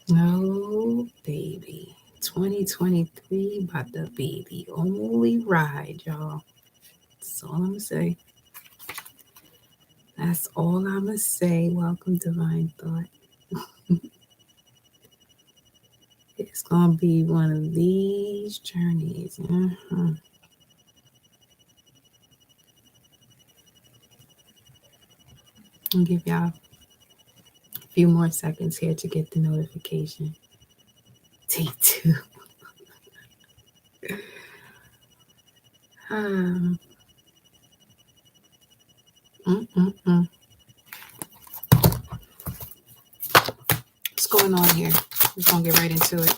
No, baby. 2023 about to be the only ride, y'all. That's all I'm going to say. That's all I'm going to say. Welcome, Divine Thought. It's going to be one of these journeys. I'll give y'all a few more seconds here to get the notification. T2. What's going on here? We're going to get right into it.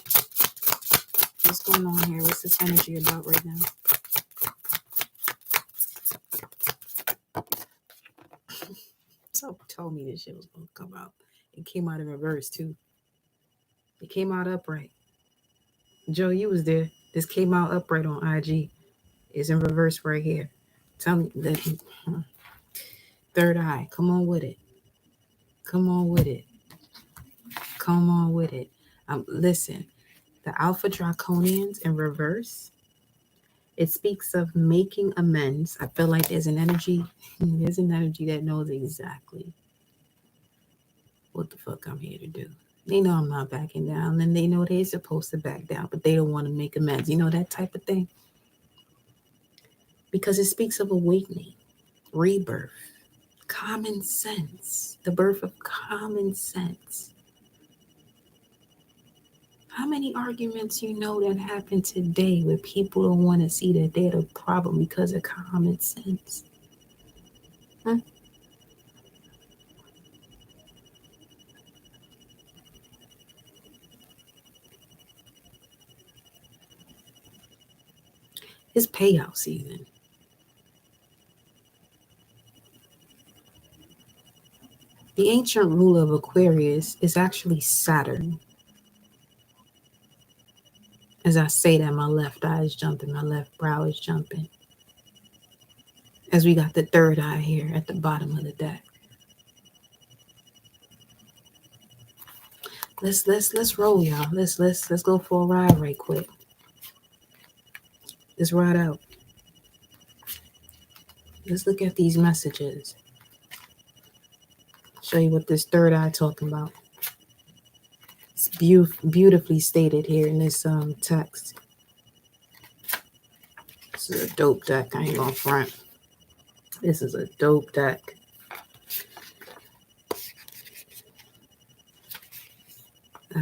What's going on here? What's this energy about right now? So told me this shit was going to come out. It came out in reverse, too. It came out upright. Joe, you was there. This came out upright on IG. It's in reverse right here. Tell me that third eye. Come on with it. Come on with it. Come on with it. Listen, the Alpha Draconians in reverse, it speaks of making amends. I feel like there's an energy that knows exactly what the fuck I'm here to do. They know I'm not backing down, and they know they're supposed to back down, but they don't want to make amends. You know, that type of thing. Because it speaks of awakening, rebirth, common sense, the birth of common sense. How many arguments you know that happen today where people don't want to see that they're the problem because of common sense? Huh? It's payout season. The ancient ruler of Aquarius is actually Saturn. As I say that, my left eye is jumping, my left brow is jumping. As we got the third eye here at the bottom of the deck. Let's roll, y'all. Let's go for a ride right quick. Let's ride out. Let's look at these messages. Show you what this third eye talking about. It's beautifully stated here in this text. This is a dope deck. I ain't gonna front. This is a dope deck.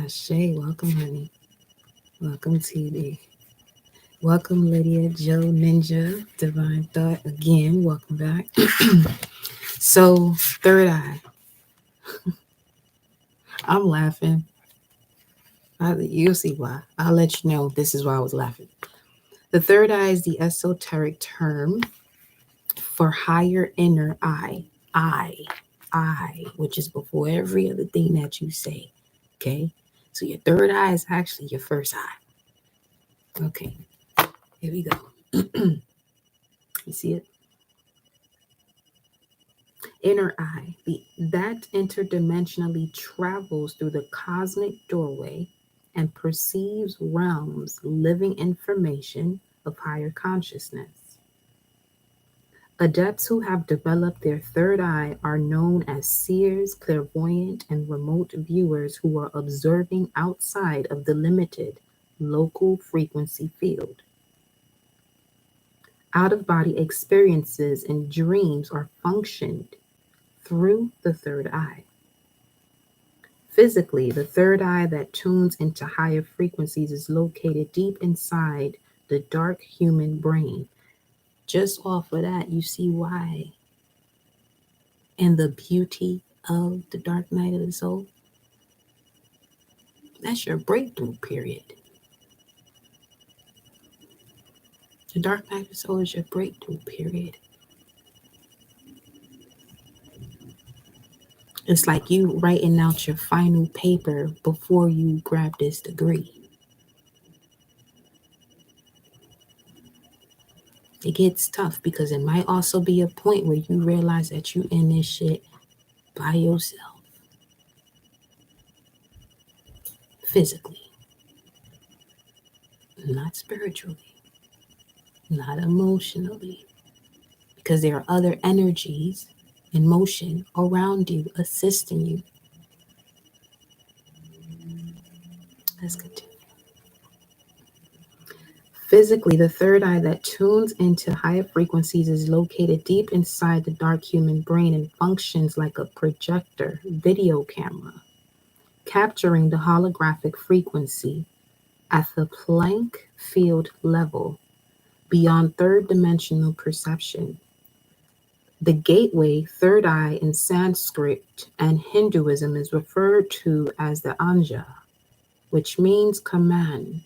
Shay, welcome, honey. Welcome, TV. Welcome, Lydia, Joe, Ninja, Divine Thought. Again, welcome back. So, third eye. I'm laughing. You'll see why. I'll let you know this is why I was laughing. The third eye is the esoteric term for higher inner eye. I, which is before every other thing that you say. Okay? So your third eye is actually your first eye. Okay. Here we go. You see it? Inner eye. That interdimensionally travels through the cosmic doorway and perceives realms, living information of higher consciousness. Adepts who have developed their third eye are known as seers, clairvoyant, and remote viewers who are observing outside of the limited local frequency field. Out-of-body experiences and dreams are functioned through the third eye. Physically, the third eye that tunes into higher frequencies is located deep inside the dark human brain. Just off of that, you see why. And the beauty of the dark night of the soul. That's your breakthrough period. The dark night of the soul is your breakthrough period. It's like you writing out your final paper before you grab this degree. It gets tough because it might also be a point where you realize that you in this shit by yourself. physically, not spiritually, not emotionally, because there are other energies in motion around you, assisting you. Let's continue. Physically, the third eye that tunes into higher frequencies is located deep inside the dark human brain and functions like a projector video camera, capturing the holographic frequency at the Planck field level beyond third dimensional perception. The gateway, third eye in Sanskrit and Hinduism, is referred to as the Anja, which means command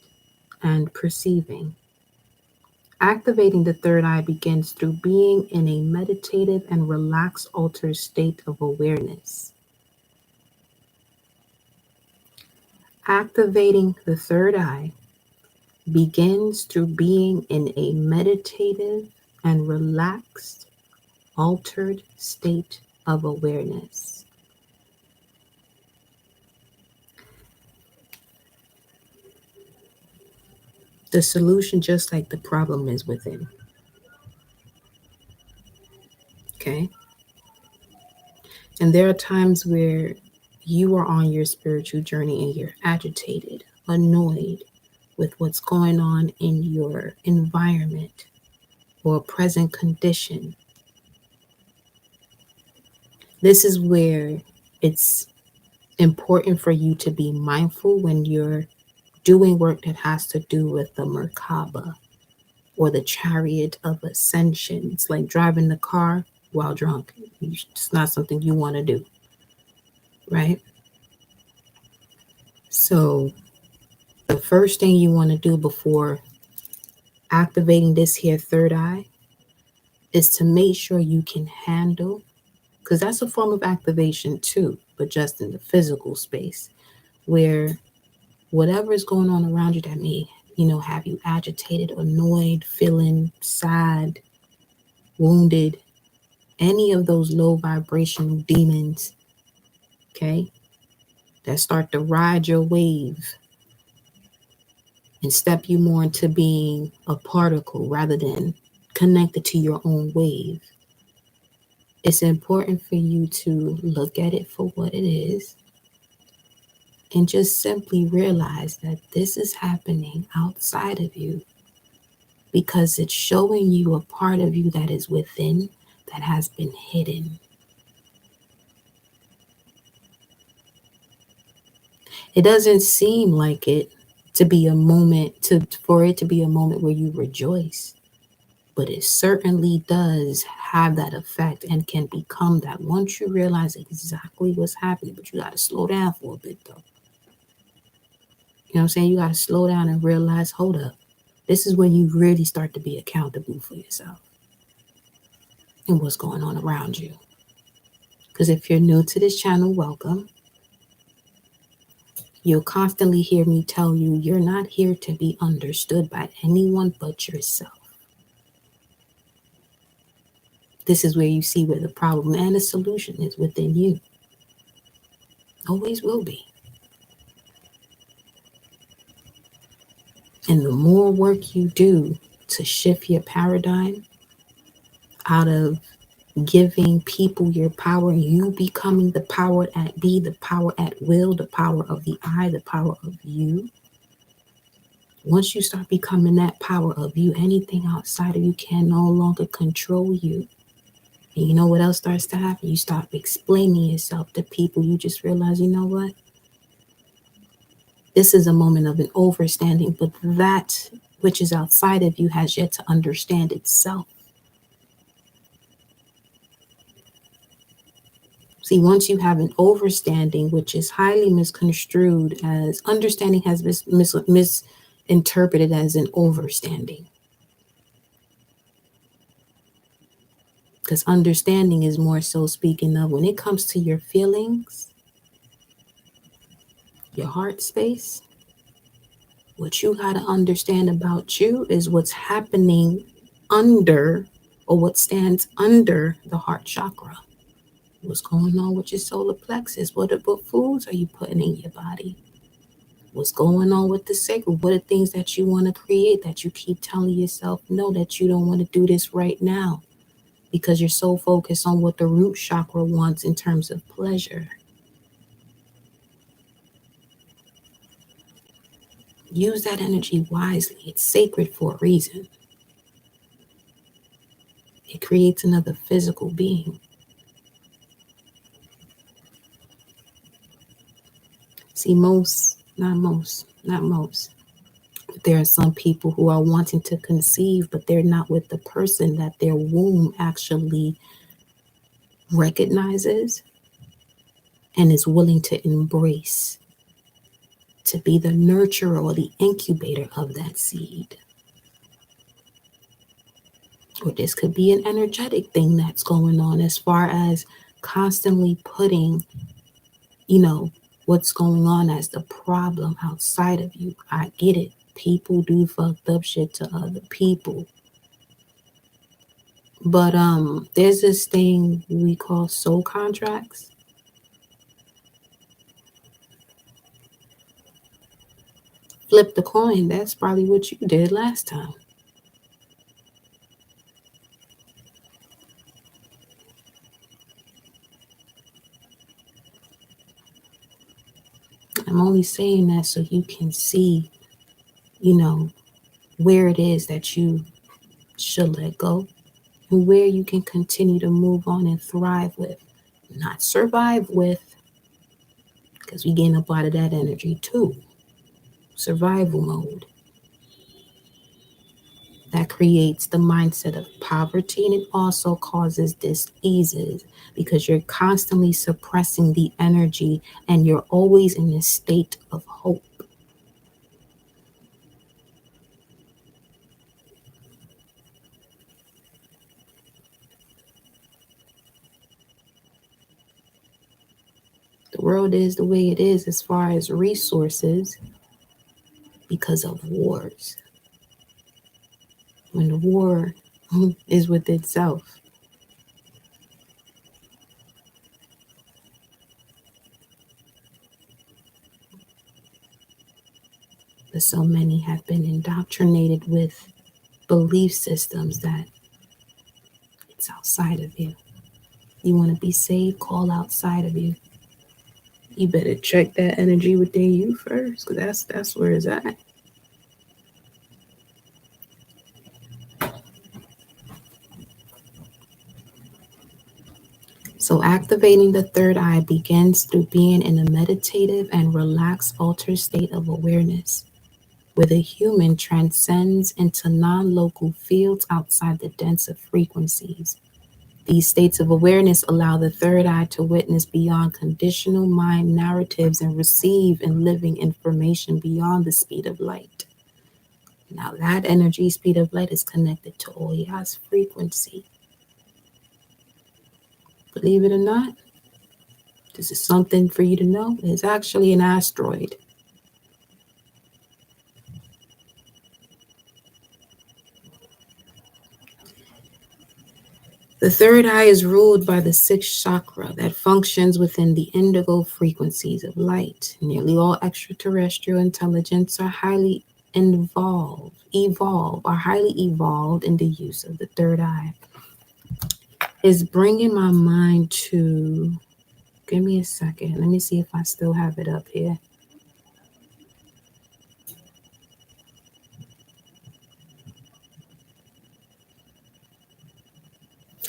and perceiving. Activating the third eye begins through being in a meditative and relaxed altered state of awareness. Activating the third eye begins through being in a meditative and relaxed altered state of awareness. The solution, just like the problem, is within. Okay? And there are times where you are on your spiritual journey and you're agitated, annoyed with what's going on in your environment or present condition. This is where it's important for you to be mindful when you're doing work that has to do with the Merkaba or the chariot of ascension. It's like driving the car while drunk. It's not something you want to do, right? So the first thing you want to do before activating this here third eye is to make sure you can handle, because that's a form of activation too, but just in the physical space, where whatever is going on around you that may, have you agitated, annoyed, feeling sad, wounded, any of those low vibrational demons, okay, that start to ride your wave and step you more into being a particle rather than connected to your own wave. It's important for you to look at it for what it is and just simply realize that this is happening outside of you because it's showing you a part of you that is within that has been hidden. It doesn't seem like it to be a moment for it to be a moment where you rejoice, but it certainly does have that effect and can become that once you realize exactly what's happening. But you got to slow down for a bit, though. You know what I'm saying? You got to slow down and realize, hold up, this is when you really start to be accountable for yourself and what's going on around you. Because if you're new to this channel, welcome. You'll constantly hear me tell you, you're not here to be understood by anyone but yourself. This is where you see where the problem and the solution is within you. Always will be. And the more work you do to shift your paradigm out of giving people your power, you becoming the power at be, the power at will, the power of the I, the power of you. Once you start becoming that power of you, anything outside of you can no longer control you. And you know what else starts to happen? You start explaining yourself to people. You just realize, you know what? This is a moment of an overstanding, but that which is outside of you has yet to understand itself. See, once you have an overstanding, which is highly misconstrued as understanding has been misinterpreted as an overstanding. Because understanding is more so speaking of when it comes to your feelings, your heart space, what you got to understand about you is what's happening under, or what stands under the heart chakra. What's going on with your solar plexus? What foods are you putting in your body? What's going on with the sacred? What are things that you want to create that you keep telling yourself no, that you don't want to do this right now because you're so focused on what the root chakra wants in terms of pleasure? Use that energy wisely. It's sacred for a reason. It creates another physical being. See, not most, but there are some people who are wanting to conceive, but they're not with the person that their womb actually recognizes and is willing to embrace, to be the nurturer or the incubator of that seed. Or this could be an energetic thing that's going on as far as constantly putting, what's going on as the problem outside of you. I get it. People do fucked up shit to other people. But there's this thing we call soul contracts. Flip the coin. That's probably what you did last time. I'm only saying that so you can see, where it is that you should let go and where you can continue to move on and thrive with, not survive with, because we getting up out of that energy too. Survival mode. That creates the mindset of poverty, and it also causes diseases because you're constantly suppressing the energy and you're always in a state of hope. The world is the way it is as far as resources because of wars. When the war is with itself. But so many have been indoctrinated with belief systems that it's outside of you. You want to be saved, call outside of you. You better check that energy within you first, because that's where it's at. So activating the third eye begins through being in a meditative and relaxed altered state of awareness, where the human transcends into non-local fields outside the denser frequencies. These states of awareness allow the third eye to witness beyond conditional mind narratives and receive and living information beyond the speed of light. Now that energy, speed of light, is connected to Oya's frequency. Believe it or not, this is something for you to know. It's actually an asteroid. The third eye is ruled by the sixth chakra that functions within the indigo frequencies of light. Nearly all extraterrestrial intelligence are highly highly evolved in the use of the third eye. Is bringing my mind to, give me a second. Let me see if I still have it up here.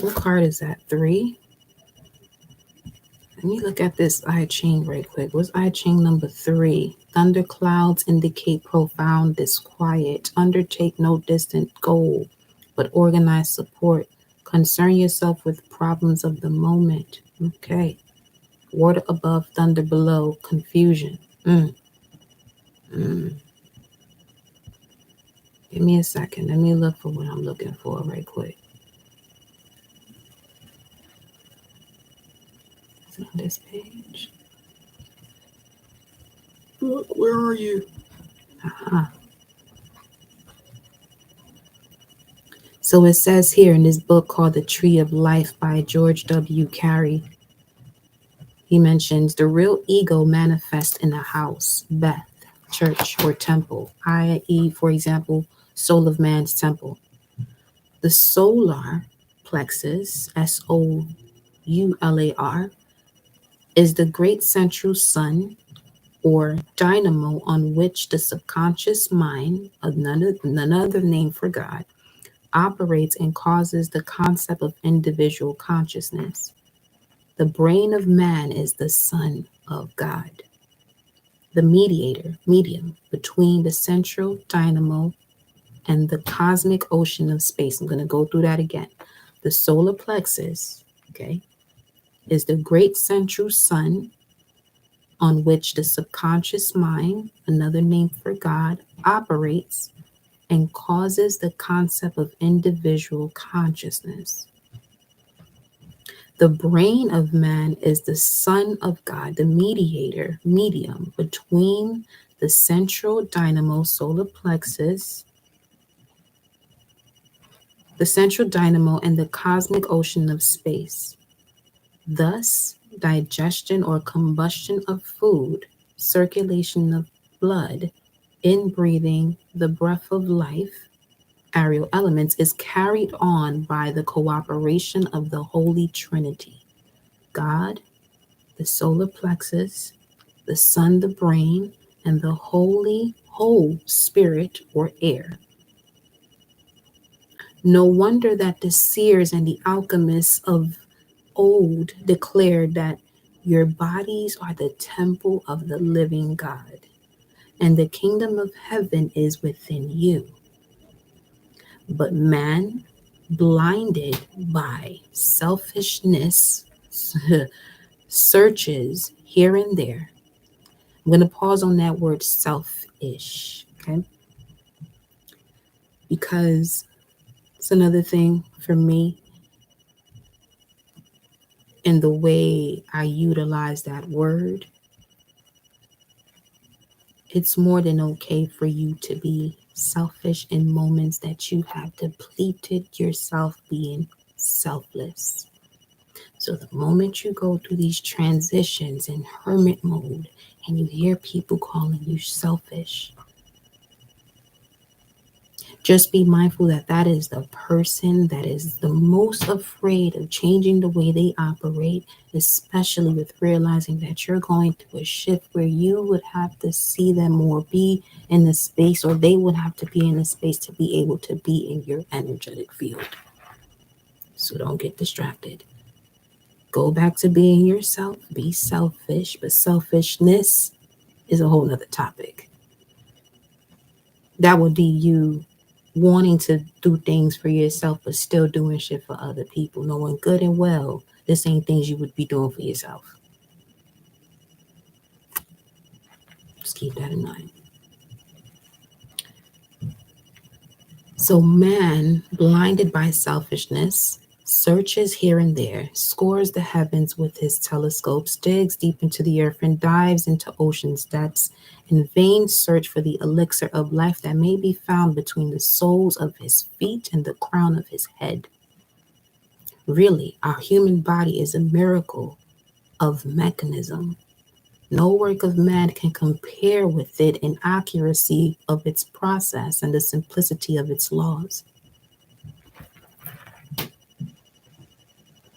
What card is that? 3? Let me look at this I Ching right quick. What's I Ching number 3? Thunderclouds indicate profound disquiet. Undertake no distant goal, but organize support. Concern yourself with problems of the moment. Okay. Water above, thunder below. Confusion. Give me a second. Let me look for what I'm looking for right quick. Is it on this page? Look, where are you? So it says here in this book called The Tree of Life by George W. Carey, he mentions the real ego manifests in a house, Beth. church or temple, i.e., for example, soul of man's temple. The solar plexus, SOULAR, is the great central sun or dynamo on which the subconscious mind, another name for God, operates and causes the concept of individual consciousness. The brain of man is the Son of God, the medium between the central dynamo and the cosmic ocean of space. I'm going to go through that again. The solar plexus, okay, is the great central sun on which the subconscious mind, another name for God, operates and causes the concept of individual consciousness. The brain of man is the Son of God, the medium between the central dynamo solar plexus, the central dynamo, and the cosmic ocean of space. Thus, digestion or combustion of food, circulation of blood, inbreathing the breath of life, aerial elements, is carried on by the cooperation of the Holy Trinity: God, the solar plexus, the sun, the brain, and the whole spirit or air. No wonder that the seers and the alchemists of old declared that your bodies are the temple of the living God, and the kingdom of heaven is within you. But man, blinded by selfishness, searches here and there. I'm going to pause on that word selfish, okay? Because it's another thing for me in the way I utilize that word. It's more than okay for you to be selfish in moments that you have depleted yourself being selfless. So the moment you go through these transitions in hermit mode and you hear people calling you selfish, just be mindful that that is the person that is the most afraid of changing the way they operate, especially with realizing that you're going through a shift where you would have to see them or be in the space, or they would have to be in the space to be able to be in your energetic field. So don't get distracted. Go back to being yourself, be selfish, but selfishness is a whole nother topic. That would be you wanting to do things for yourself, but still doing shit for other people, knowing good and well this ain't things you would be doing for yourself. Just keep that in mind. So man, blinded by selfishness, searches here and there, scores the heavens with his telescopes, digs deep into the earth, and dives into ocean's depths in vain search for the elixir of life that may be found between the soles of his feet and the crown of his head. Really, our human body is a miracle of mechanism. No work of man can compare with it in accuracy of its process and the simplicity of its laws.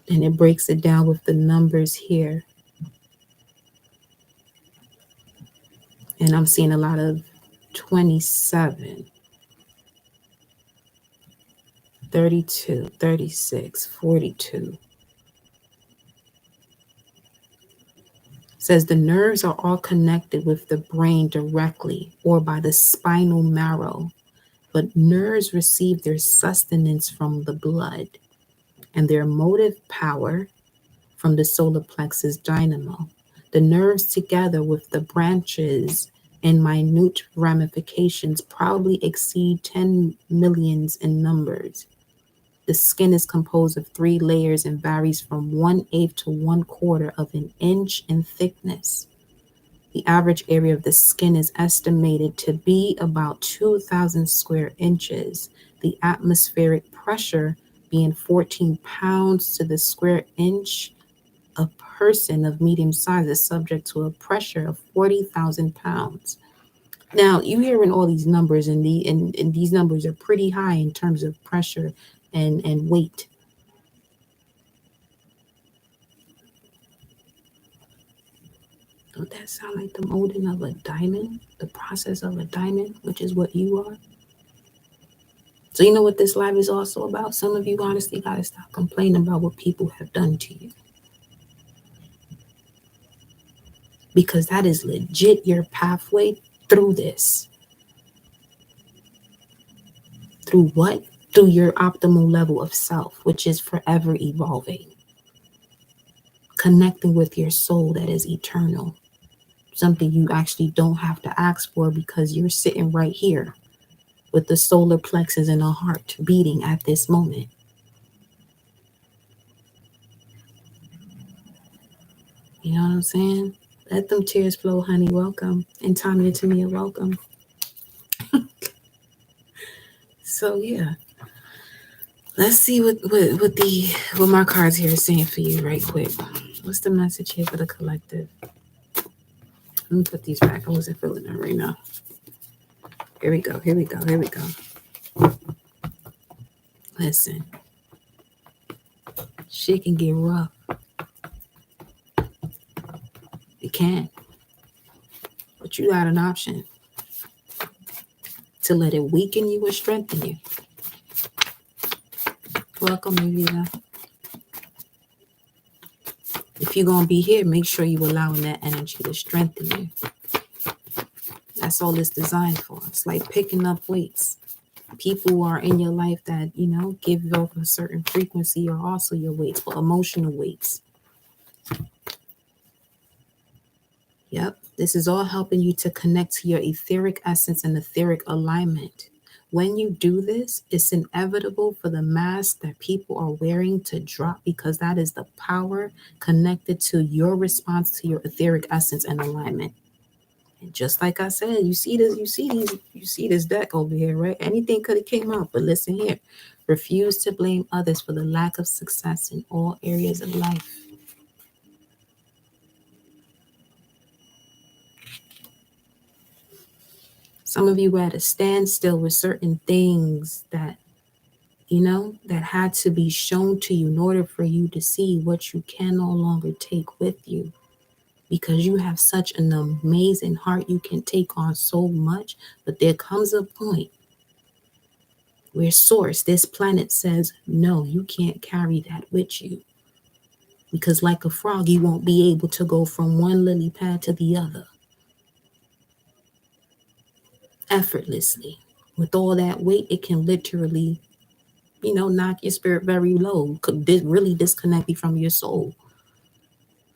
And it breaks it down with the numbers here. And I'm seeing a lot of 27, 32, 36, 42. Says the nerves are all connected with the brain directly or by the spinal marrow, but nerves receive their sustenance from the blood and their motive power from the solar plexus dynamo. The nerves, together with the branches and minute ramifications, probably exceed 10 millions in numbers. The skin is composed of 3 layers and varies from 1/8 to 1/4 of an inch in thickness. The average area of the skin is estimated to be about 2,000 square inches. The atmospheric pressure being 14 pounds to the square inch. A person of medium size is subject to a pressure of 40,000 pounds. Now you hearing all these numbers, and these numbers are pretty high in terms of pressure and weight. Don't that sound like the molding of a diamond? The process of a diamond, which is what you are. So you know what this live is also about? Some of you honestly gotta stop complaining about what people have done to you. Because that is legit your pathway through this. Through what? Through your optimal level of self, which is forever evolving. Connecting with your soul that is eternal. Something you actually don't have to ask for because you're sitting right here with the solar plexus in a heart beating at this moment. You know what I'm saying? Let them tears flow, honey. Welcome. And Tanya Tamia, welcome. So yeah. Let's see what my cards here are saying for you right quick. What's the message here for the collective? Let me put these back. I wasn't feeling that right now. Here we go. Here we go. Here we go. Listen. Shit can get rough. It can. But you got an option to let it weaken you or strengthen you. Welcome, Evita. If you're going to be here, make sure you're allowing that energy to strengthen you. That's all it's designed for. It's like picking up weights. People who are in your life that, give off a certain frequency are also your weights, but emotional weights. Yep. This is all helping you to connect to your etheric essence and etheric alignment. When you do this, it's inevitable for the mask that people are wearing to drop because that is the power connected to your response to your etheric essence and alignment. And just like I said, you see this deck over here, right? Anything could have came out, but listen here. Refuse to blame others for the lack of success in all areas of life. Some of you were at a standstill with certain things that, that had to be shown to you in order for you to see what you can no longer take with you. Because you have such an amazing heart, you can take on so much, but there comes a point where Source, this planet says, no, you can't carry that with you. Because like a frog, you won't be able to go from one lily pad to the other effortlessly. With all that weight, it can literally, knock your spirit very low, could really disconnect you from your soul.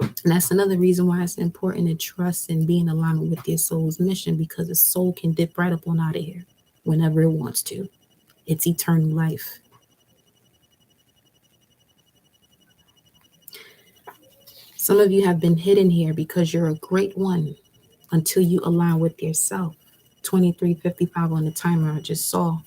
And that's another reason why it's important to trust and be in alignment with your soul's mission, because the soul can dip right up on out of here whenever it wants to. It's eternal life. Some of you have been hidden here because you're a great one until you align with yourself. 23:55 on the timer I just saw.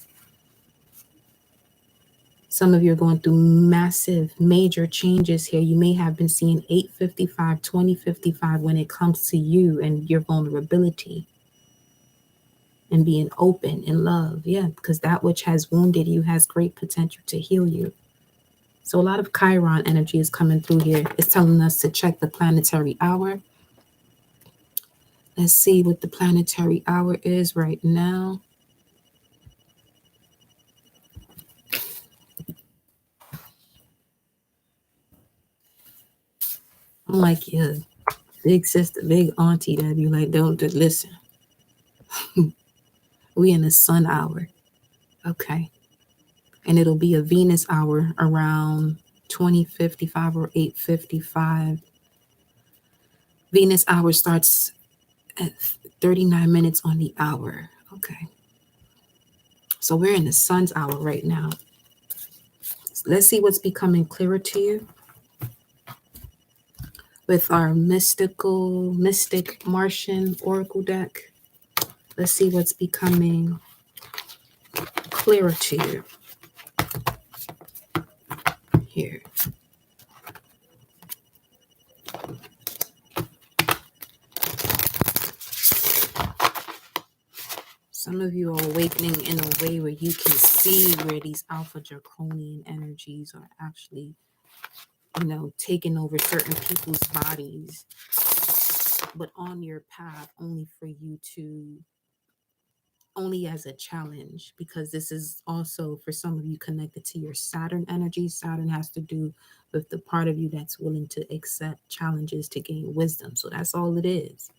Some of you are going through massive, major changes here. You may have been seeing 8:55, 20:55 when it comes to you and your vulnerability and being open in love. Yeah, because that which has wounded you has great potential to heal you. So a lot of Chiron energy is coming through here. It's telling us to check the planetary hour. Let's see what the planetary hour is right now. I'm like your big sister, big auntie that be like, don't listen. We in the sun hour. Okay. And it'll be a Venus hour around 20:55 or 8:55. Venus hour starts at 39 minutes on the hour. Okay. So we're in the sun's hour right now. Let's see what's becoming clearer to you with our mystic Martian oracle deck. Let's see what's becoming clearer to you here. Some of you are awakening in a way where you can see where these alpha draconian energies are actually, taking over certain people's bodies, but on your path only as a challenge, because this is also for some of you connected to your Saturn energy. Saturn has to do with the part of you that's willing to accept challenges to gain wisdom. So that's all it is.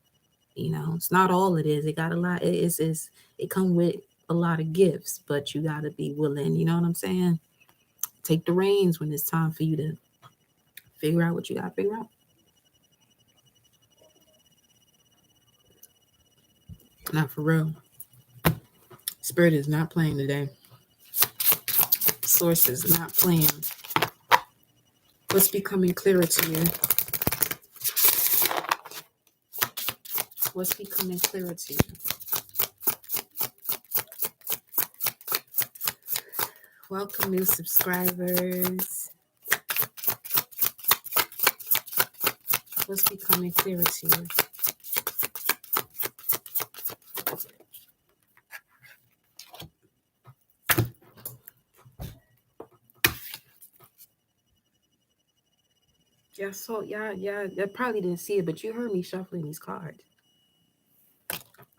It's not all it is. It got a lot. It come with a lot of gifts, but you got to be willing. You know what I'm saying? Take the reins when it's time for you to figure out what you got to figure out. Not for real. Spirit is not playing today. Source is not playing. What's becoming clearer to you? What's becoming clearer to you? Welcome, new subscribers. What's becoming clearer to you? Yeah, I probably didn't see it, but you heard me shuffling these cards.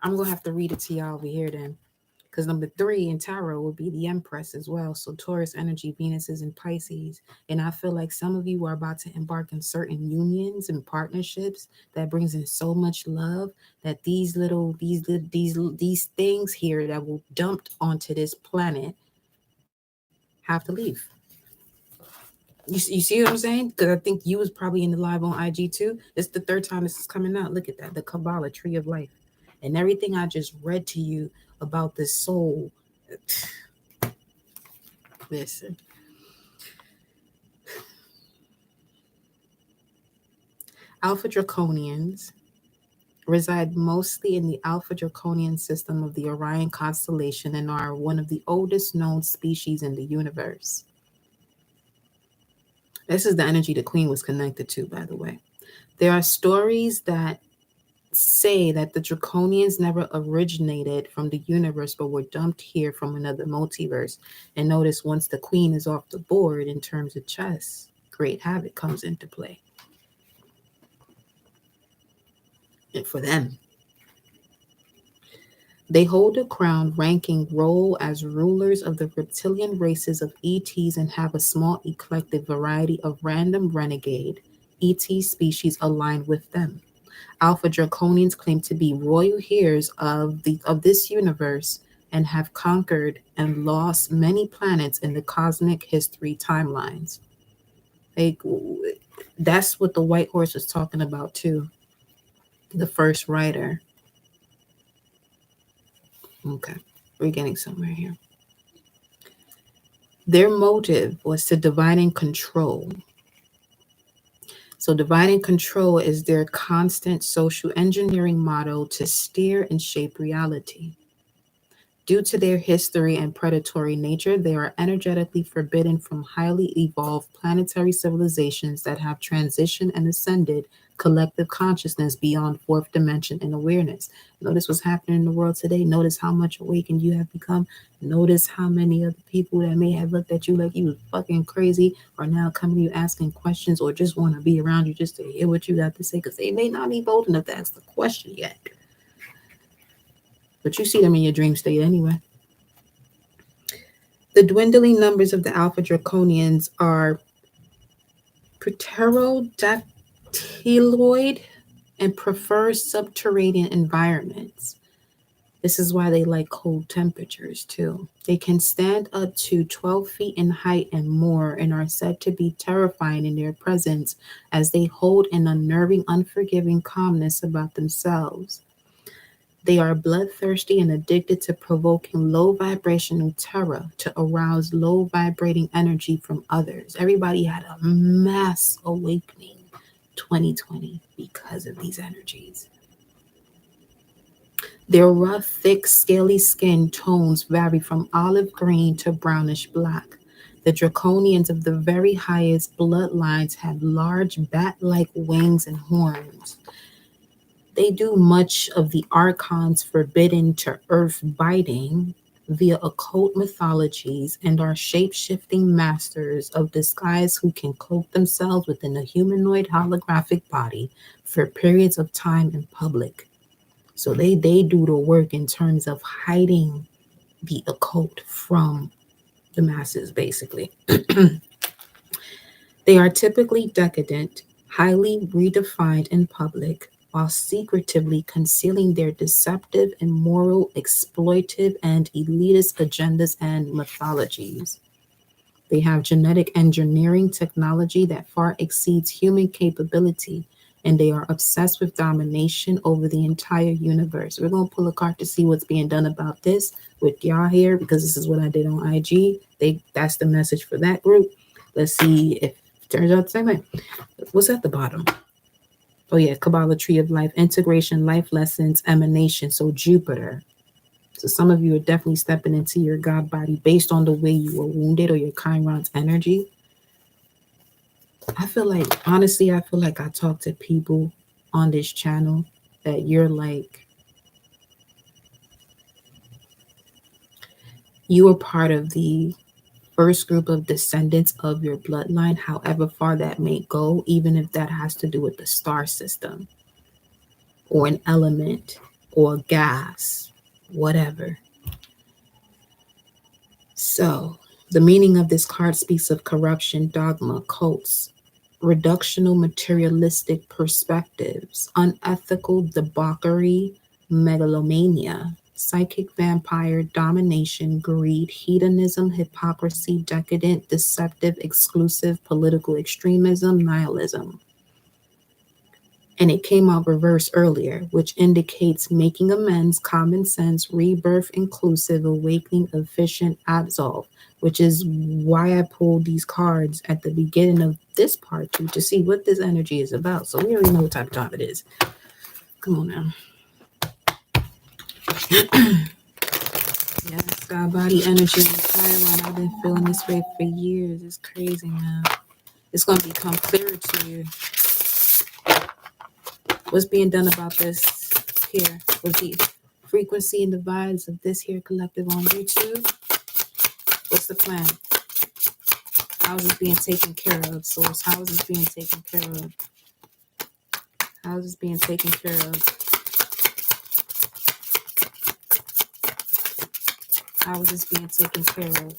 I'm gonna have to read it to y'all over here then. Because number 3 in tarot will be the Empress as well. So Taurus energy, Venus is in Pisces. And I feel like some of you are about to embark in certain unions and partnerships that brings in so much love that these things here that will dumped onto this planet have to leave. You see what I'm saying? Because I think you was probably in the live on IG too. It's the 3rd time this is coming out. Look at that. The Kabbalah, Tree of Life. And everything I just read to you about the soul. Listen. Alpha Draconians reside mostly in the Alpha Draconian system of the Orion constellation and are one of the oldest known species in the universe. This is the energy the Queen was connected to, by the way. There are stories that say that the Draconians never originated from the universe, but were dumped here from another multiverse. And notice once the Queen is off the board in terms of chess, great havoc comes into play. And for them, they hold a crown-ranking role as rulers of the reptilian races of ETs and have a small eclectic variety of random renegade ET species aligned with them. Alpha Draconians claim to be royal heirs of this universe and have conquered and lost many planets in the cosmic history timelines. That's what the White Horse was talking about too. The first writer. Okay, we're getting somewhere here. Their motive was to divide and control. So divide and control is their constant social engineering model to steer and shape reality. Due to their history and predatory nature, they are energetically forbidden from highly evolved planetary civilizations that have transitioned and ascended collective consciousness beyond 4th dimension and awareness. Notice what's happening in the world today. Notice how much awakened you have become. Notice how many of the people that may have looked at you like you was fucking crazy are now coming to you asking questions or just want to be around you just to hear what you got to say, because they may not be bold enough to ask the question yet. But you see them in your dream state anyway. The dwindling numbers of the Alpha Draconians are pterodactyloid and prefer subterranean environments. This is why they like cold temperatures too. They can stand up to 12 feet in height and more and are said to be terrifying in their presence as they hold an unnerving, unforgiving calmness about themselves. They are bloodthirsty and addicted to provoking low vibrational terror to arouse low vibrating energy from others. Everybody had a mass awakening 2020 because of these energies. Their rough, thick, scaly skin tones vary from olive green to brownish black. The Draconians of the very highest bloodlines have large bat-like wings and horns. They do much of the archons forbidden to earth biting via occult mythologies and are shape shifting masters of disguise who can cloak themselves within a humanoid holographic body for periods of time in public. So they do the work in terms of hiding the occult from the masses, basically. They are typically decadent, highly redefined in public, while secretively concealing their deceptive, immoral, exploitive, and elitist agendas and mythologies. They have genetic engineering technology that far exceeds human capability, and they are obsessed with domination over the entire universe. We're going to pull a card to see what's being done about this with y'all here because this is what I did on IG. That's the message for that group. Let's see if it turns out the same way. What's at the bottom? Oh yeah, Kabbalah Tree of Life, integration, life lessons, emanation. So Jupiter. So some of you are definitely stepping into your God body based on the way you were wounded or your Chiron's energy. I feel like, honestly, I feel like I talk to people on this channel that you're like, you are part of the first group of descendants of your bloodline, however far that may go, even if that has to do with the star system or an element or gas, whatever. So, the meaning of this card speaks of corruption, dogma, cults, reductional materialistic perspectives, unethical debauchery, megalomania, psychic vampire, domination, greed, hedonism, hypocrisy, decadent, deceptive, exclusive, political extremism, nihilism. And it came out reverse earlier, which indicates making amends, common sense, rebirth, inclusive, awakening, efficient, absolve, which is why I pulled these cards at the beginning of this part to see what this energy is about. So we already know what type of time it is. Come on now. Yes, God body energy and Chiron. I've been feeling this way for years. It's crazy, man. It's going to become clearer to you. What's being done about this here with the frequency and the vibes of this here collective on YouTube? What's the plan? How is this being taken care of, Source? How is this being taken care of? How is this being taken care of? How is this being taken care of?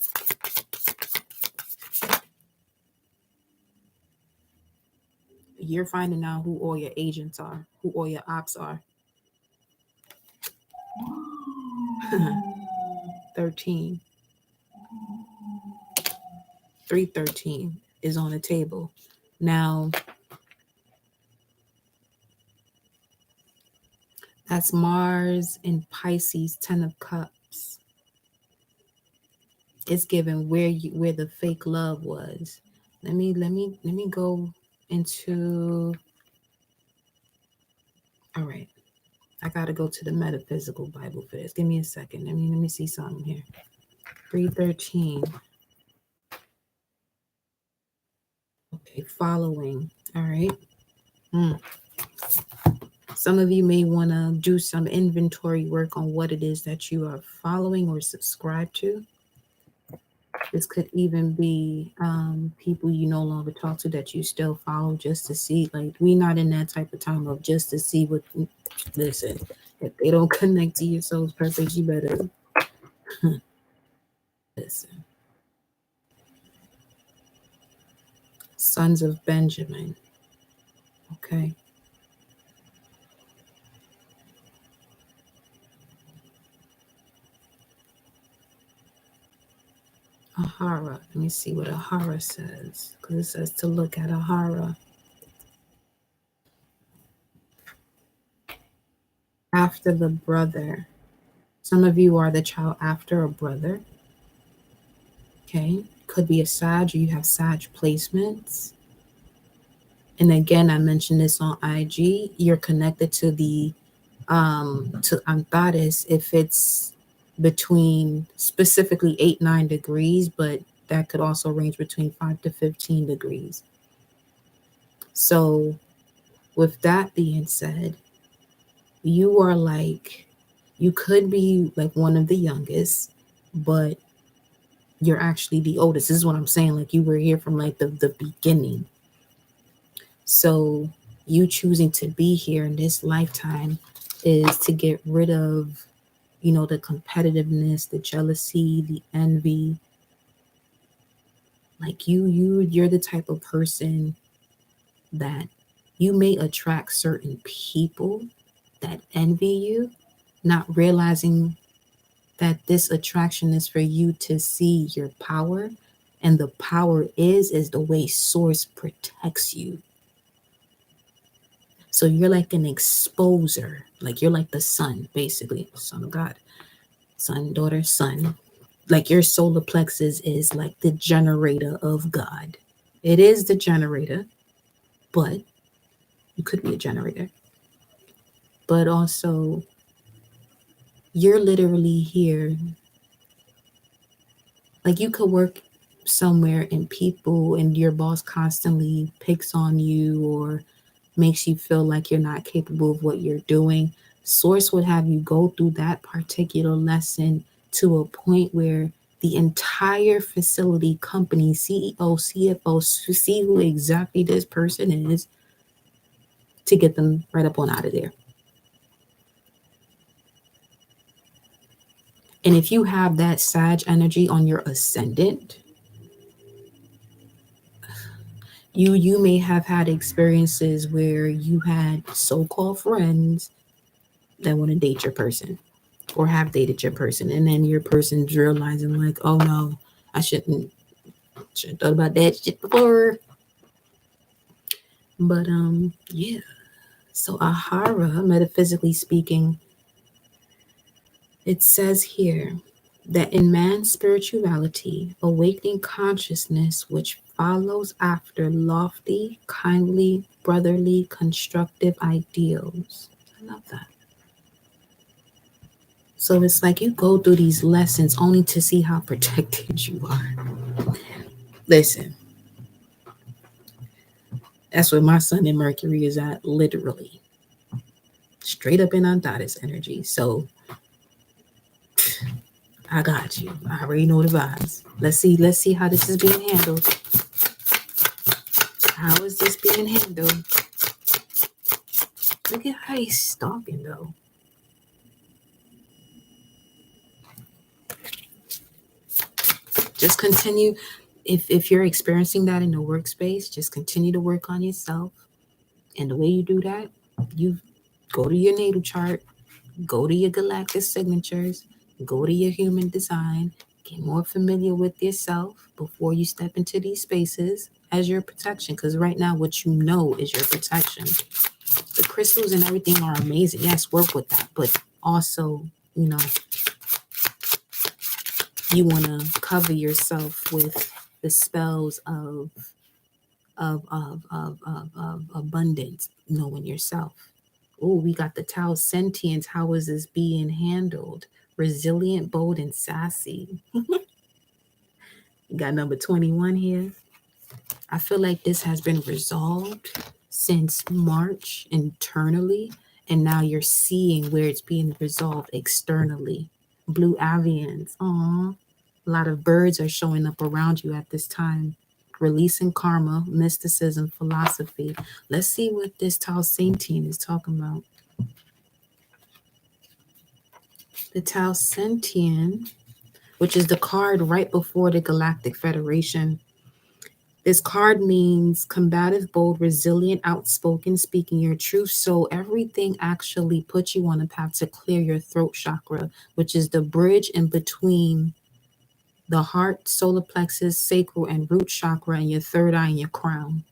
You're finding out who all your agents are, who all your ops are. 13. 313 is on the table. Now, that's Mars in Pisces, 10 of Cups. It's given where the fake love was. Let me go into. All right, I gotta go to the metaphysical Bible for this. Give me a second. Let me see something here. 313. Okay, following. All right. Some of you may want to do some inventory work on what it is that you are following or subscribe to. This could even be people you no longer talk to that you still follow just to see. Like, we not in that type of time of just to see what. Listen, if they don't connect to your soul's purpose, you better listen. Sons of Benjamin. Okay. Ahara. Let me see what Ahara says. Because it says to look at Ahara. After the brother. Some of you are the child after a brother. Okay. Could be a Sag, or you have Sag placements. And again, I mentioned this on IG. You're connected to the to Antares if it's between specifically 8-9 degrees, but that could also range between 5 to 15 degrees. So with that being said, You are like, you could be like one of the youngest, but you're actually the oldest. This is what I'm saying. Like, you were here from like the beginning. So you choosing to be here in this lifetime is to get rid of, the competitiveness, the jealousy, the envy. Like, you're the type of person that you may attract certain people that envy you, not realizing that this attraction is for you to see your power. And the power is the way source protects you. So you're like an exposer, like you're like the sun, basically, son of God, son, daughter, son. Like your solar plexus is like the generator of God. It is the generator, but you could be a generator. But also, you're literally here. Like, you could work somewhere and people and your boss constantly picks on you or makes you feel like you're not capable of what you're doing. Source would have you go through that particular lesson to a point where the entire facility, company, CEO, CFO, see who exactly this person is to get them right up on out of there. And if you have that Sag energy on your ascendant, you may have had experiences where you had so-called friends that want to date your person or have dated your person, and then your person's realizing like, oh no, I should have thought about that shit before. But yeah. So Ahara, metaphysically speaking, it says here that in man's spirituality, awakening consciousness which follows after lofty, kindly, brotherly, constructive ideals. I love that. So it's like you go through these lessons only to see how protected you are. Listen, that's where my sun and Mercury is at, literally. Straight up in Antares energy. So I got you. I already know the vibes. Let's see how this is being handled. How is this being handled? Look at how he's stalking though. Just continue. If you're experiencing that in the workspace, just continue to work on yourself. And the way you do that, you go to your natal chart, go to your galactic signatures, go to your human design, get more familiar with yourself before you step into these spaces as your protection. Because right now, what you know is your protection. The crystals and everything are amazing. Yes, work with that. But also, you know, you want to cover yourself with the spells of abundance, knowing yourself. Oh, we got the Tao Sentience. How is this being handled? Resilient, bold, and sassy. You got number 21 here. I feel like this has been resolved since March internally, and now you're seeing where it's being resolved externally. Blue avians. Aw. A lot of birds are showing up around you at this time. Releasing karma, mysticism, philosophy. Let's see what this Tao Sentient is talking about. The Tao Sentient, which is the card right before the Galactic Federation. This card means combative, bold, resilient, outspoken, speaking your truth. So everything actually puts you on a path to clear your throat chakra, which is the bridge in between the heart, solar plexus, sacral, and root chakra, and your third eye and your crown.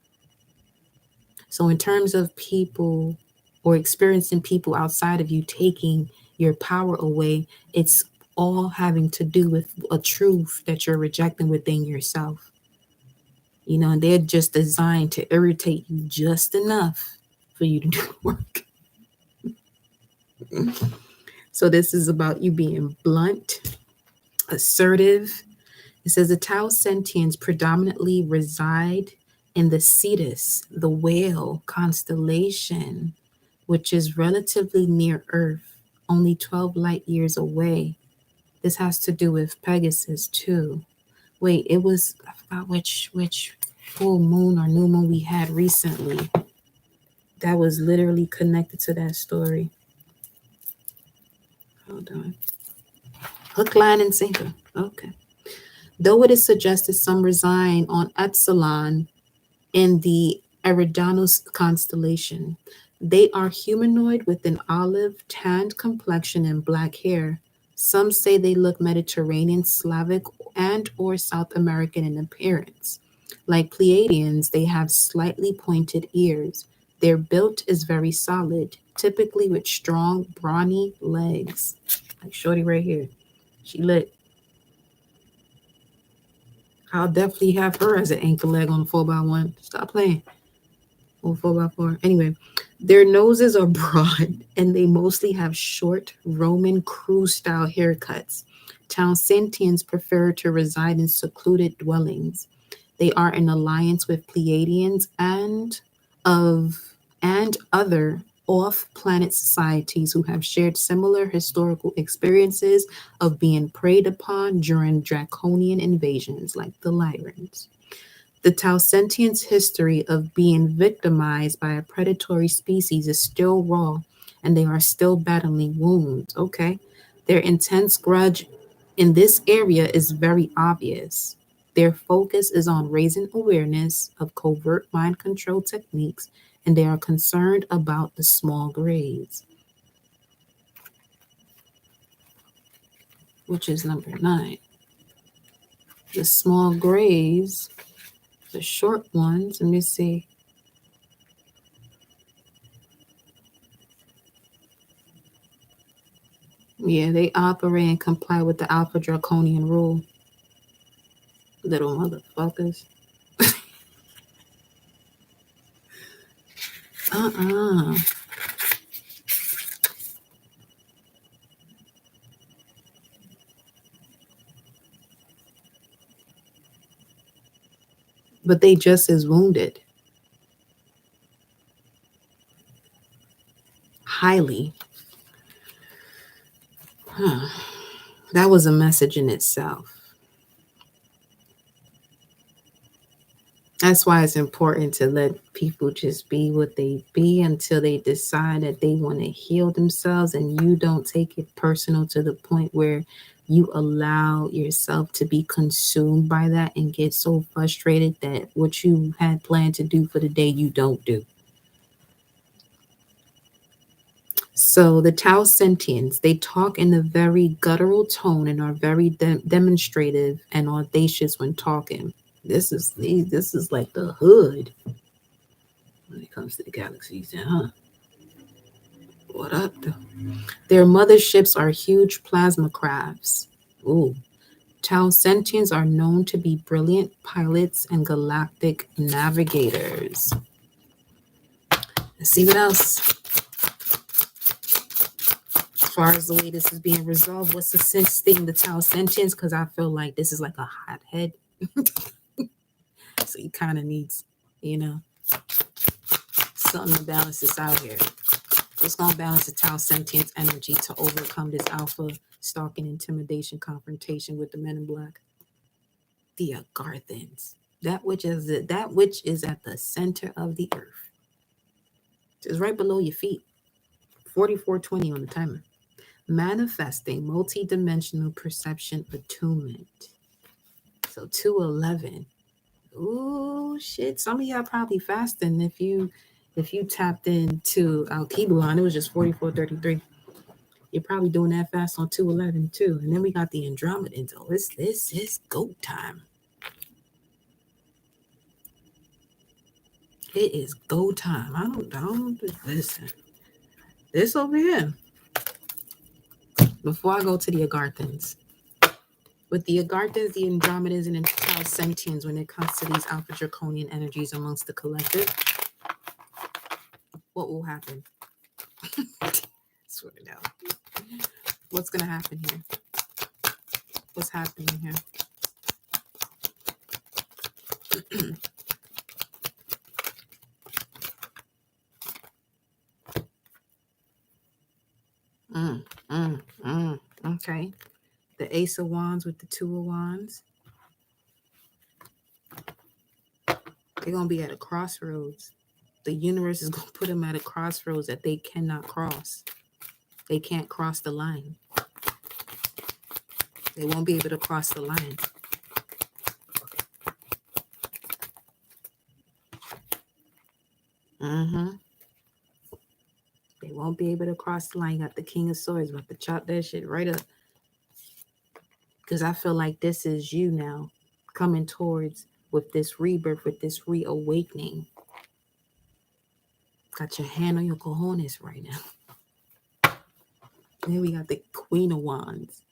So in terms of people or experiencing people outside of you taking your power away, it's all having to do with a truth that you're rejecting within yourself. You know, and they're just designed to irritate you just enough for you to do work. So this is about you being blunt, assertive. It says the Tau sentients predominantly reside in the Cetus, the whale constellation, which is relatively near Earth, only 12 light years away. This has to do with Pegasus too. Wait, it was I forgot which full moon or new moon we had recently that was literally connected to that story. Hold on. Hook, line, and sinker. Okay. Though it is suggested some resign on Epsilon in the Eridanus constellation. They are humanoid with an olive tanned complexion and black hair. Some say they look Mediterranean, Slavic, and or South American in appearance. Like Pleiadians, they have slightly pointed ears. Their build is very solid, typically with strong, brawny legs. Like Shorty right here. She lit. I'll definitely have her as an anchor leg on a 4x1. Stop playing. On 4x4. Anyway, their noses are broad and they mostly have short Roman crew style haircuts. Town Sentients prefer to reside in secluded dwellings. They are in alliance with Pleiadians of and other off-planet societies who have shared similar historical experiences of being preyed upon during draconian invasions like the Lyrans. The Tausentians' history of being victimized by a predatory species is still raw, and they are still battling wounds. Okay. Their intense grudge in this area is very obvious. Their focus is on raising awareness of covert mind control techniques, and they are concerned about the small grays, which is number 9. The small grays, the short ones, let me see. Yeah, they operate and comply with the Alpha Draconian rule. Little motherfuckers. Uh-uh. But they just as wounded. Highly. Huh. That was a message in itself. That's why it's important to let people just be what they be until they decide that they want to heal themselves, and you don't take it personal to the point where you allow yourself to be consumed by that and get so frustrated that what you had planned to do for the day you don't do. So the Tau sentients, they talk in a very guttural tone and are very demonstrative and audacious when talking. This is like the hood when it comes to the galaxies, huh? What up, though? Their motherships are huge plasma crafts. Ooh. Tau sentients are known to be brilliant pilots and galactic navigators. Let's see what else. As far as the way this is being resolved, what's the sense thing the Tau sentients? Because I feel like this is like a hothead. So he kind of needs, you know, something to balance this out here. What's going to balance the Tau sentience energy to overcome this alpha stalking, intimidation, confrontation with the men in black? The Agarthans. That which is at the center of the earth. It's right below your feet. 4420 on the timer. Manifesting multi-dimensional perception attunement. So 211. Ooh, shit. Some of y'all probably fasting if you tapped into Al-Kibulan. It was just 4433. You're probably doing that fast on 211 too. And then we got the Andromedans. Oh, this is go time. It is go time. I don't listen. This over here. Before I go to the Agarthans. With the Agarthans, the Andromedans, and the Sentians, when it comes to these Alpha Draconian energies amongst the collective, what will happen? Swear to God. What's going to happen here? What's happening here? Okay. The Ace of Wands with the Two of Wands. They're going to be at a crossroads. The universe is going to put them at a crossroads that they cannot cross. They can't cross the line. They won't be able to cross the line. They won't be able to cross the line. You got the King of Swords. About to chop that shit right up. Because I feel like this is you now coming towards with this rebirth, with this reawakening. Got your hand on your cojones right now. And then we got the Queen of Wands.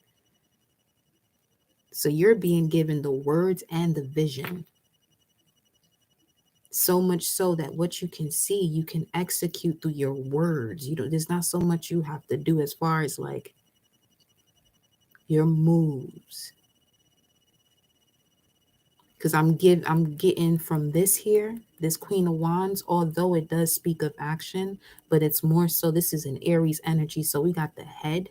So you're being given the words and the vision. So much so that what you can see, you can execute through your words. There's not so much you have to do as far as like your moves. Because I'm getting from this here, this Queen of Wands, although it does speak of action, but it's more so this is an Aries energy. So we got the head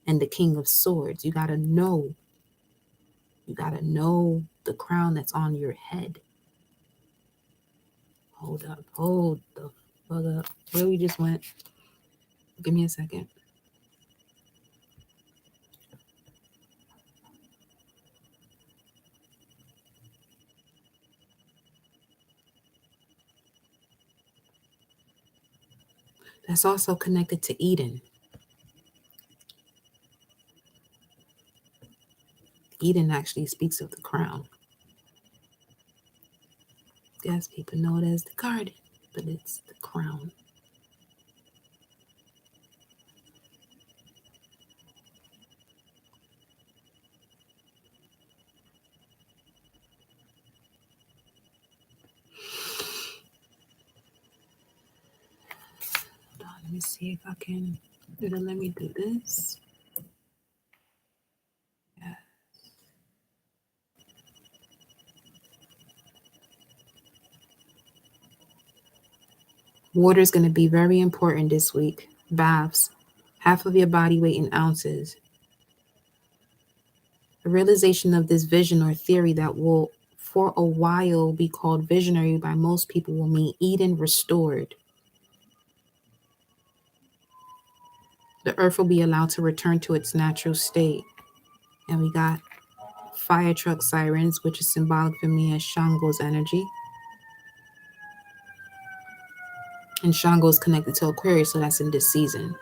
and the King of Swords. You gotta know the crown that's on your head. Hold up. Hold the fuck up. Where we just went. Give me a second. That's also connected to Eden. Eden actually speaks of the crown. Yes, people know it as the garden, but it's the crown. Let me see if I can. It'll let me do this. Yes. Water is going to be very important this week. Baths, half of your body weight in ounces. The realization of this vision or theory that will, for a while, be called visionary by most people will mean Eden restored. The earth will be allowed to return to its natural state. And we got fire truck sirens, which is symbolic for me as Shango's energy. And Shango is connected to Aquarius, so that's in this season.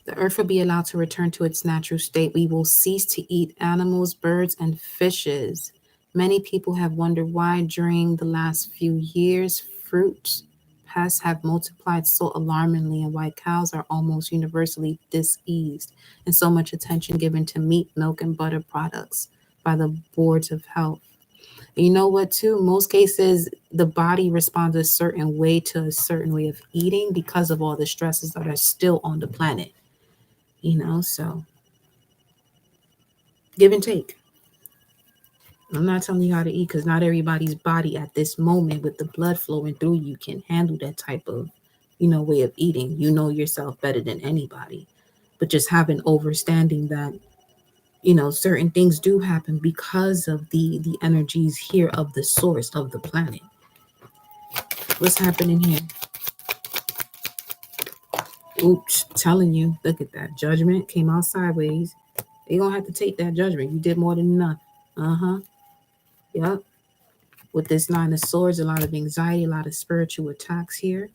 The earth will be allowed to return to its natural state. We will cease to eat animals, birds, and fishes. Many people have wondered why during the last few years, fruit pests have multiplied so alarmingly and why cows are almost universally diseased and so much attention given to meat, milk, and butter products by the boards of health. And you know what, too? Most cases, the body responds a certain way to a certain way of eating because of all the stresses that are still on the planet. So give and take. I'm not telling you how to eat because not everybody's body at this moment with the blood flowing through you can handle that type of, way of eating. You know yourself better than anybody. But just having understanding that, certain things do happen because of the energies here of the source of the planet. What's happening here? Oops, telling you, look at that. Judgment came out sideways. You're going to have to take that judgment. You did more than enough. Yep. With this Nine of Swords, a lot of anxiety, a lot of spiritual attacks here.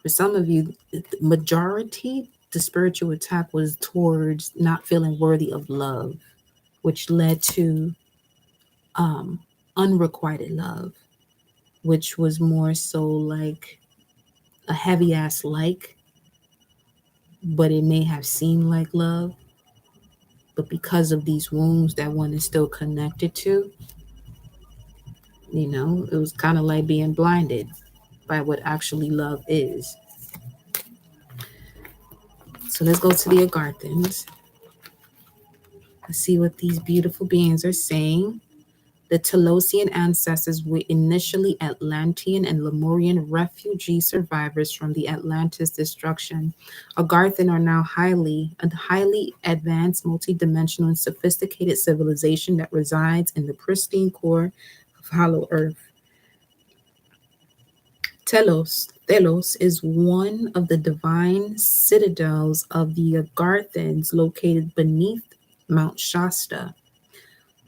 For some of you, the majority, the spiritual attack was towards not feeling worthy of love, which led to unrequited love, which was more so like a heavy ass like, but it may have seemed like love. But because of these wounds that one is still connected to, it was kind of like being blinded by what actually love is. So let's go to the Agarthans. Let's see what these beautiful beings are saying. The Telosian ancestors were initially Atlantean and Lemurian refugee survivors from the Atlantis destruction. Agarthan are now highly advanced, multidimensional, and sophisticated civilization that resides in the pristine core of Hollow Earth. Telos is one of the divine citadels of the Agarthans located beneath Mount Shasta,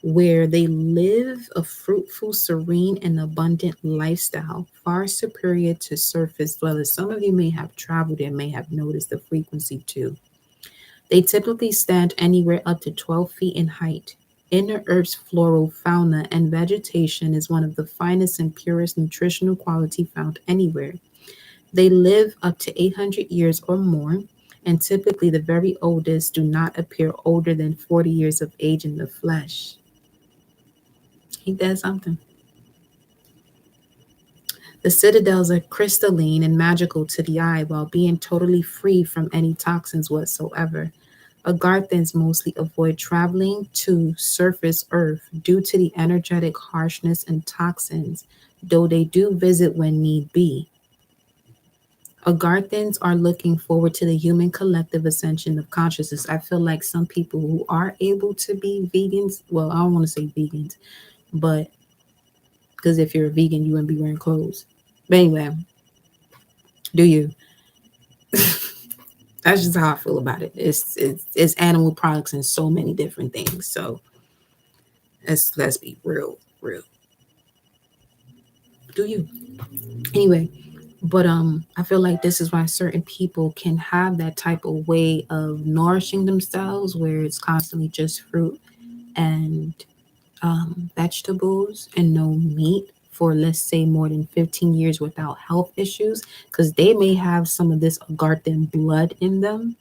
where they live a fruitful, serene, and abundant lifestyle, far superior to surface dwellers. Some of you may have traveled and may have noticed the frequency too. They typically stand anywhere up to 12 feet in height. Inner Earth's floral fauna and vegetation is one of the finest and purest nutritional quality found anywhere. They live up to 800 years or more, and typically the very oldest do not appear older than 40 years of age in the flesh. Ain't that something? The citadels are crystalline and magical to the eye while being totally free from any toxins whatsoever. Agarthans mostly avoid traveling to surface Earth due to the energetic harshness and toxins, though they do visit when need be. Agarthans are looking forward to the human collective ascension of consciousness. I feel like some people who are able to be vegans, well, I don't want to say vegans, but because if you're a vegan, you wouldn't be wearing clothes. But anyway, do you? That's just how I feel about it. It's animal products and so many different things. So let's be real. Do you? Anyway, but I feel like this is why certain people can have that type of way of nourishing themselves where it's constantly just fruit and vegetables and no meat for, let's say, more than 15 years without health issues, because they may have some of this Agarthan blood in them,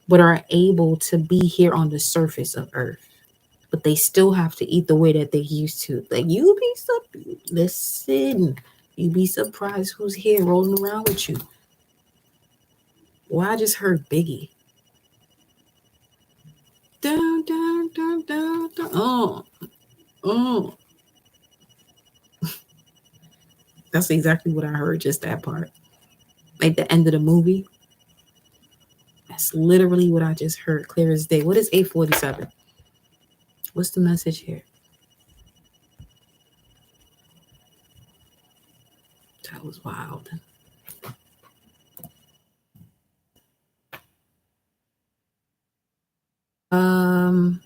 but are able to be here on the surface of Earth. But they still have to eat the way that they used to. Like listen, you'd be surprised who's here rolling around with you. Well, I just heard Biggie. Down, down, down, down, down. Oh. That's exactly what I heard, just that part. Like the end of the movie. That's literally what I just heard, clear as day. What is 847? What's the message here? That was wild. Um,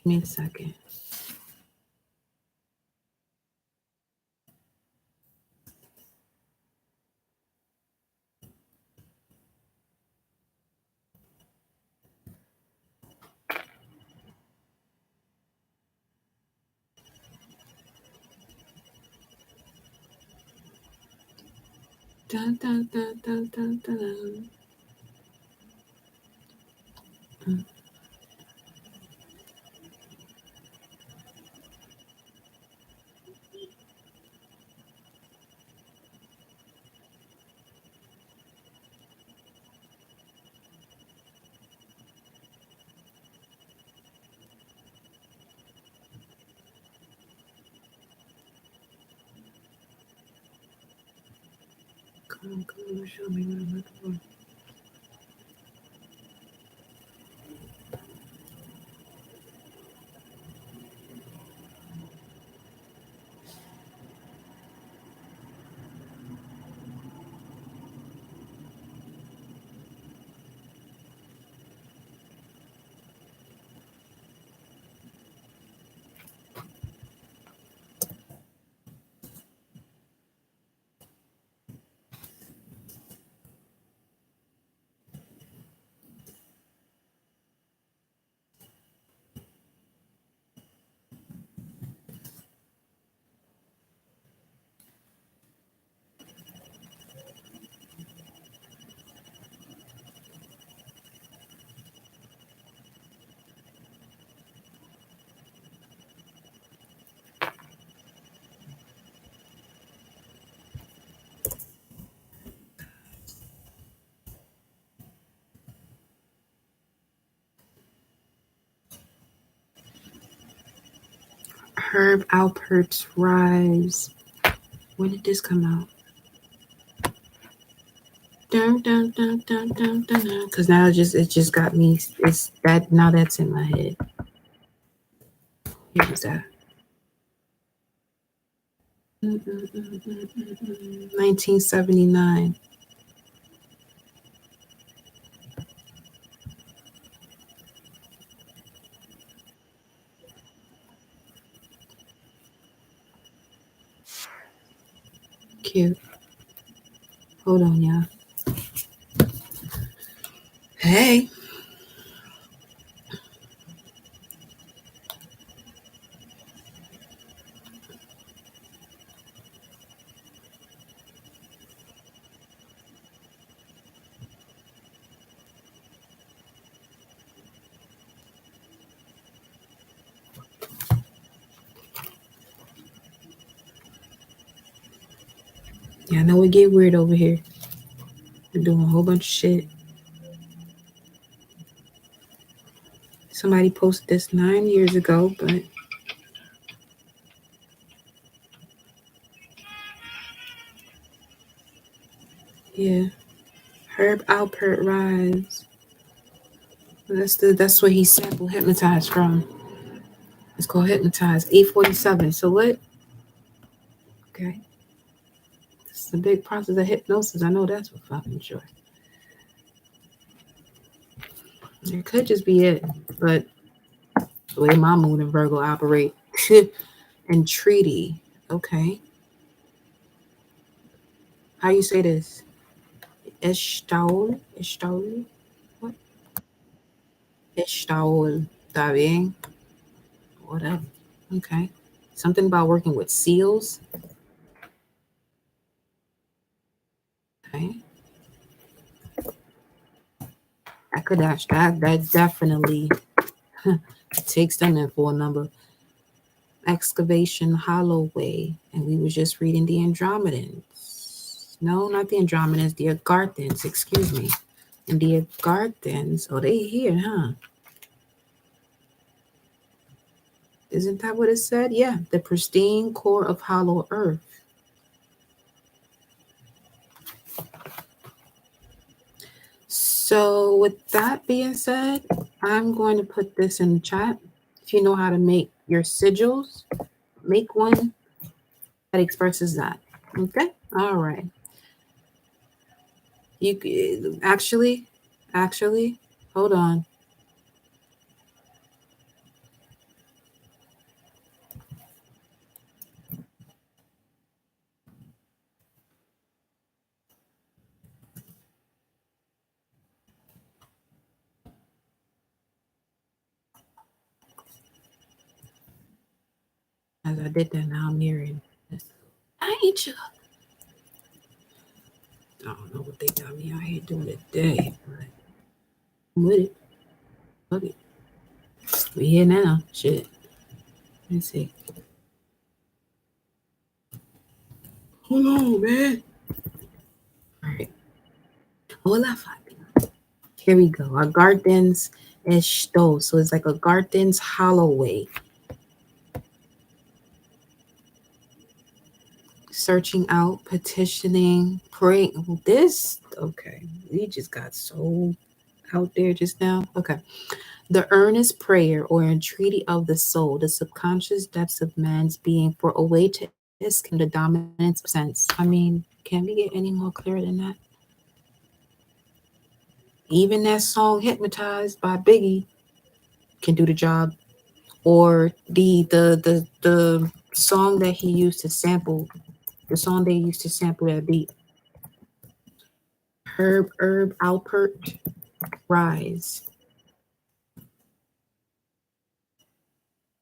Give me a second. Dun, dun, dun, dun, dun, dun. Mm. Come on, show me what I'm looking for. Herb Alpert's Rise. When did this come out? Dun dun dun dun dun dun. Because now it just got me. It's that now that's in my head. Here was that. 1979. Cute. Hold on, y'all. Hey. Yeah, I know it get weird over here. We're doing a whole bunch of shit. Somebody posted this 9 years ago, but yeah. Herb Alpert Rise. That's what he sampled Hypnotized from. It's called Hypnotized. 847. So what? Okay. This is a big process of hypnosis. I know that's for fucking sure. It could just be it, but the way my moon and Virgo operate. And treaty. Okay. How you say this? Estaul? Estaul? What? Estaul. Está bien. Whatever. Okay. Something about working with seals. Okay. I could ask that. That definitely takes them in for a number. Excavation Holloway. And we were just reading the Andromedans. No, not the Andromedans, the Agarthans, excuse me. And the Agarthans, oh, they here, huh? Isn't that what it said? Yeah, the pristine core of hollow earth. So, with that being said, I'm going to put this in the chat. If you know how to make your sigils, make one that expresses that. Okay? All right. You actually, hold on. As I did that, now I'm hearing. I ain't you. I don't know what they got me out here doing today, but I'm with it. Fuck it. We here now. Shit. Let's see. Hold on, man. All right. Hola, Fatima. Here we go. A Garden's Esto. So it's like a Garden's Holloway. Searching out, petitioning, praying. This, okay. We just got so out there just now. Okay. The earnest prayer or entreaty of the soul, the subconscious depths of man's being for a way to escape the dominance of sense. I mean, can we get any more clear than that? Even that song "Hypnotized" by Biggie can do the job, or the song that he used to sample, the song they used to sample that beat. Herb Alpert Rise,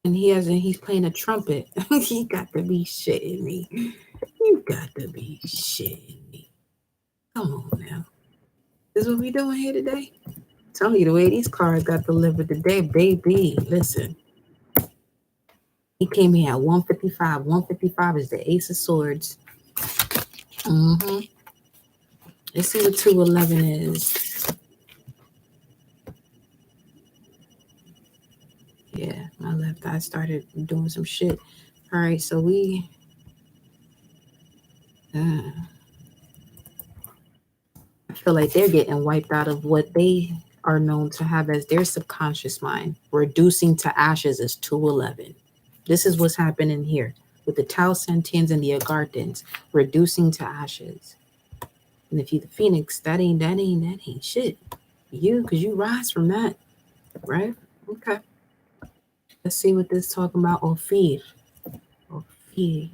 and he's playing a trumpet. He got to be shitting me. You got to be shitting me. Come on now. This is what we doing here today? I'm telling you, the way these cards got delivered today, baby. Listen. He came here at 155. 155 is the Ace of Swords. Mm-hmm. Let's see what 211 is. Yeah, I left. I started doing some shit. All right, so we. I feel like they're getting wiped out of what they are known to have as their subconscious mind. Reducing to ashes is 211. This is what's happening here with the Tau Centians and the Agarthans, reducing to ashes. And if you the Phoenix, that ain't shit. You, cause you rise from that, right? Okay. Let's see what this talking about. Ophir. Ophir.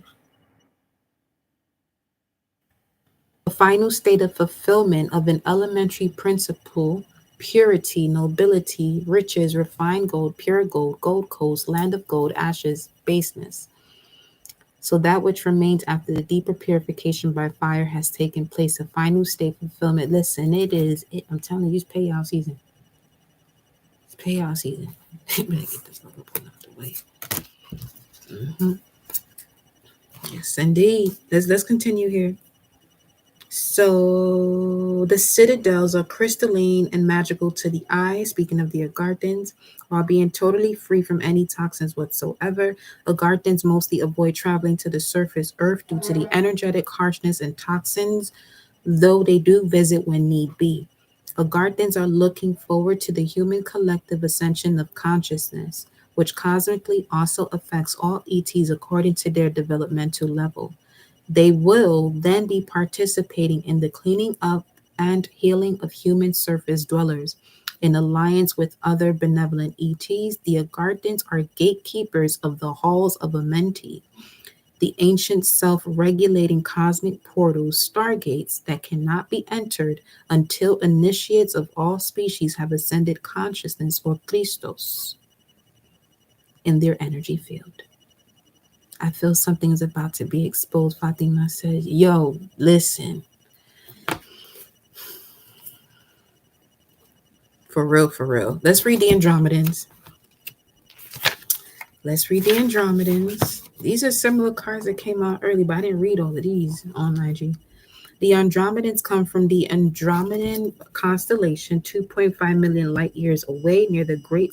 The final state of fulfillment of an elementary principle, purity, nobility, riches, refined gold, pure gold, gold coast, land of gold, ashes, baseness. So that which remains after the deeper purification by fire has taken place, a final state fulfillment. Listen, I'm telling you, it's payout season. It's payout season. Better get this little one out the way. Mhm. Yes, indeed. Let's continue here. So the citadels are crystalline and magical to the eye, speaking of the Agarthans, while being totally free from any toxins whatsoever. Agarthans mostly avoid traveling to the surface Earth due to the energetic harshness and toxins, though they do visit when need be. Agarthans are looking forward to the human collective ascension of consciousness, which cosmically also affects all ETs according to their developmental level. They will then be participating in the cleaning up and healing of human surface dwellers. In alliance with other benevolent ETs, the Agarthans are gatekeepers of the halls of Amenti, the ancient self regulating cosmic portals, stargates that cannot be entered until initiates of all species have ascended consciousness or Christos in their energy field. I feel something is about to be exposed. Fatima said, yo, listen, for real, for real. Let's read the Andromedans. Let's read the Andromedans. These are similar cards that came out early, but I didn't read all of these on IG. The Andromedans come from the Andromedan constellation, 2.5 million light years away near the Great